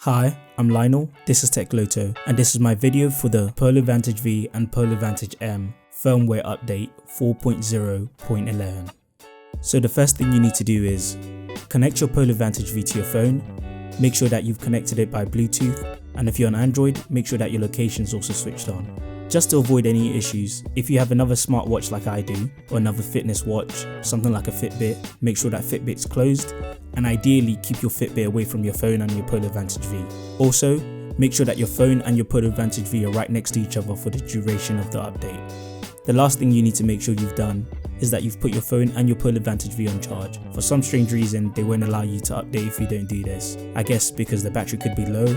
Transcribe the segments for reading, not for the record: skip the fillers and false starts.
Hi, I'm Lionel, this is techloto, and this is my video for the Polar Vantage V and Polar Vantage M firmware update 4.0.11. So the first thing you need to do is connect your Polar Vantage V to your phone, make sure that you've connected it by Bluetooth, and if you're on Android, make sure that your location is also switched on. Just to avoid any issues, if you have another smartwatch like I do, or another fitness watch, something like a Fitbit, make sure that Fitbit's closed, and ideally keep your Fitbit away from your phone and your Polar Vantage V. Also, make sure that your phone and your Polar Vantage V are right next to each other for the duration of the update. The last thing you need to make sure you've done is that you've put your phone and your Polar Vantage V on charge. For some strange reason, they won't allow you to update if you don't do this. I guess because the battery could be low,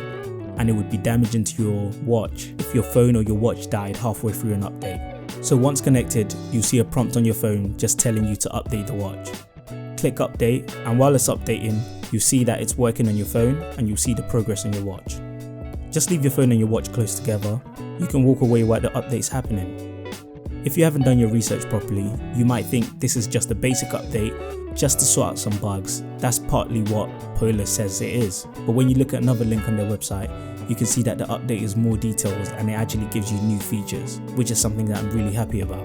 and it would be damaging to your watch if your phone or your watch died halfway through an update. So once connected, you'll see a prompt on your phone just telling you to update the watch. Click update, and while it's updating, you'll see that it's working on your phone and you'll see the progress on your watch. Just leave your phone and your watch close together. You can walk away while the update's happening. If you haven't done your research properly, you might think this is just a basic update just to sort out some bugs. That's partly what Polar says it is. But when you look at another link on their website, you can see that the update is more detailed and it actually gives you new features, which is something that I'm really happy about.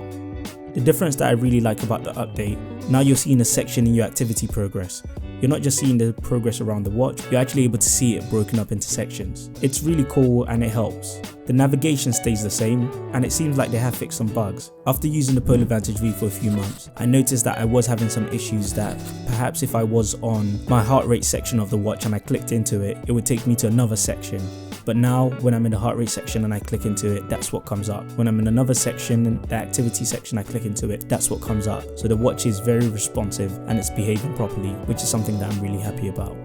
The difference that I really like about the update, now you're seeing a section in your activity progress. You're not just seeing the progress around the watch, you're actually able to see it broken up into sections. It's really cool and it helps. The navigation stays the same, and it seems like they have fixed some bugs. After using the Polar Vantage V for a few months, I noticed that I was having some issues that perhaps if I was on my heart rate section of the watch and I clicked into it, it would take me to another section. But now when I'm in the heart rate section and I click into it, that's what comes up. When I'm in another section, the activity section, I click into it, that's what comes up. So the watch is very responsive and it's behaving properly, which is something that I'm really happy about.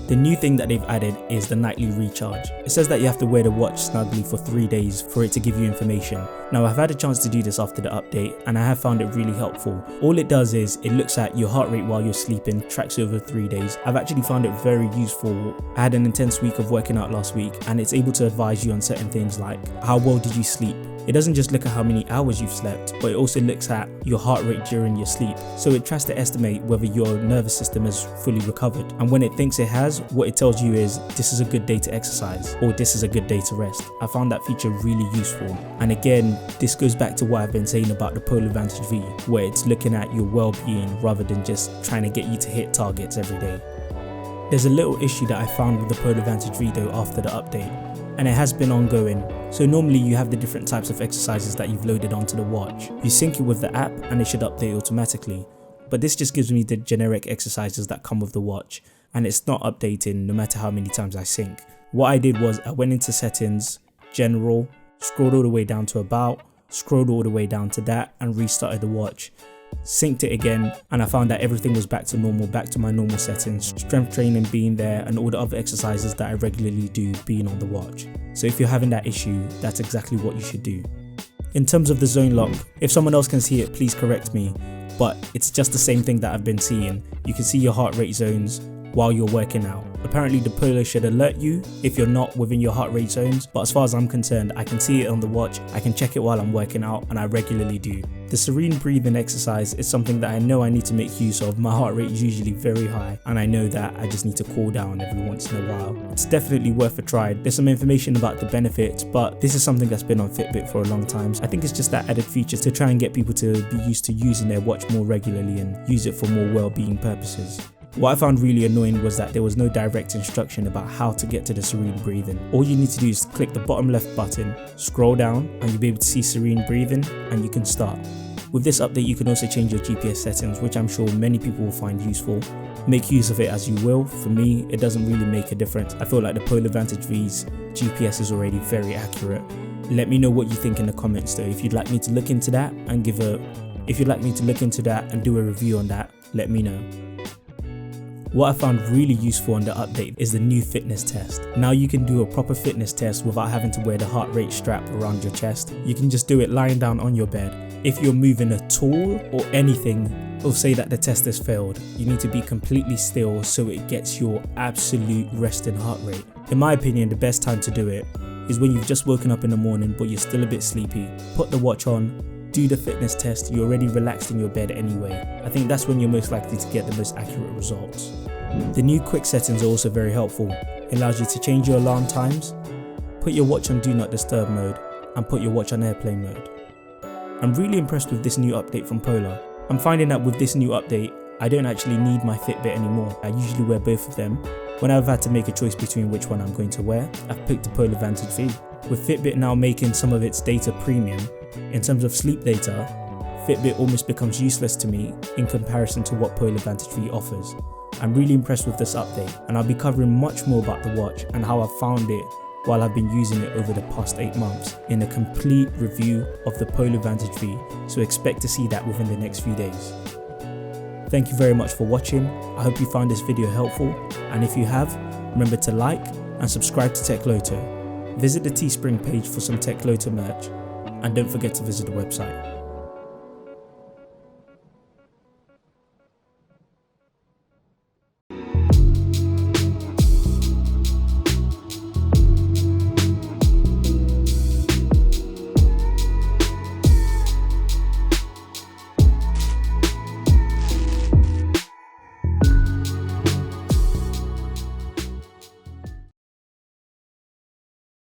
The new thing that they've added is the nightly recharge. It says that you have to wear the watch snugly for 3 days for it to give you information. Now I've had a chance to do this after the update and I have found it really helpful. All it does is it looks at your heart rate while you're sleeping, tracks over 3 days. I've actually found it very useful. I had an intense week of working out last week and it's able to advise you on certain things like how well did you sleep. It doesn't just look at how many hours you've slept, but it also looks at your heart rate during your sleep. So it tries to estimate whether your nervous system is fully recovered. And when it thinks it has, what it tells you is this is a good day to exercise or this is a good day to rest. I found that feature really useful. And again, this goes back to what I've been saying about the Polar Vantage V, where it's looking at your well-being rather than just trying to get you to hit targets every day. There's a little issue that I found with the Polar Vantage V though after the update, and it has been ongoing. So normally you have the different types of exercises that you've loaded onto the watch. You sync it with the app and it should update automatically. But this just gives me the generic exercises that come with the watch, and it's not updating no matter how many times I sync. What I did was I went into settings, general, scrolled all the way down to about, scrolled all the way down to that and restarted the watch. Synced it again and I found that everything was back to normal, back to my normal settings, strength training being there and all the other exercises that I regularly do being on the watch. So if you're having that issue, that's exactly what you should do. In terms of the zone lock, if someone else can see it, please correct me, but it's just the same thing that I've been seeing. You can see your heart rate zones while you're working out. Apparently the Polar should alert you if you're not within your heart rate zones, but as far as I'm concerned, I can see it on the watch, I can check it while I'm working out, and I regularly do. The Serene Breathing exercise is something that I know I need to make use of. My heart rate is usually very high and I know that I just need to cool down every once in a while. It's definitely worth a try. There's some information about the benefits, but this is something that's been on Fitbit for a long time. So I think it's just that added feature to try and get people to be used to using their watch more regularly and use it for more well-being purposes. What I found really annoying was that there was no direct instruction about how to get to the Serene Breathing. All you need to do is click the bottom left button, scroll down, and you'll be able to see Serene Breathing and you can start. With this update you can also change your GPS settings, which I'm sure many people will find useful. Make use of it as you will. For me, it doesn't really make a difference. I feel like the Polar Vantage V's GPS is already very accurate. Let me know what you think in the comments though. If you'd like me to look into that and do a review on that, let me know. What I found really useful on the update is the new fitness test. Now you can do a proper fitness test without having to wear the heart rate strap around your chest. You can just do it lying down on your bed. If you're moving at all or anything, it'll say that the test has failed. You need to be completely still so it gets your absolute resting heart rate. In my opinion, the best time to do it is when you've just woken up in the morning but you're still a bit sleepy. Put the watch on, do the fitness test, you're already relaxed in your bed anyway. I think that's when you're most likely to get the most accurate results. The new quick settings are also very helpful. It allows you to change your alarm times, put your watch on do not disturb mode, and put your watch on airplane mode. I'm really impressed with this new update from Polar. I'm finding that with this new update, I don't actually need my Fitbit anymore. I usually wear both of them. When I've had to make a choice between which one I'm going to wear, I've picked the Polar Vantage V. With Fitbit now making some of its data premium, in terms of sleep data, Fitbit almost becomes useless to me in comparison to what Polar Vantage V offers. I'm really impressed with this update, and I'll be covering much more about the watch and how I've found it while I've been using it over the past 8 months in a complete review of the Polar Vantage V, so expect to see that within the next few days. Thank you very much for watching. I hope you found this video helpful, and if you have, remember to like and subscribe to techloto. Visit the Teespring page for some techloto merch, and don't forget to visit the website.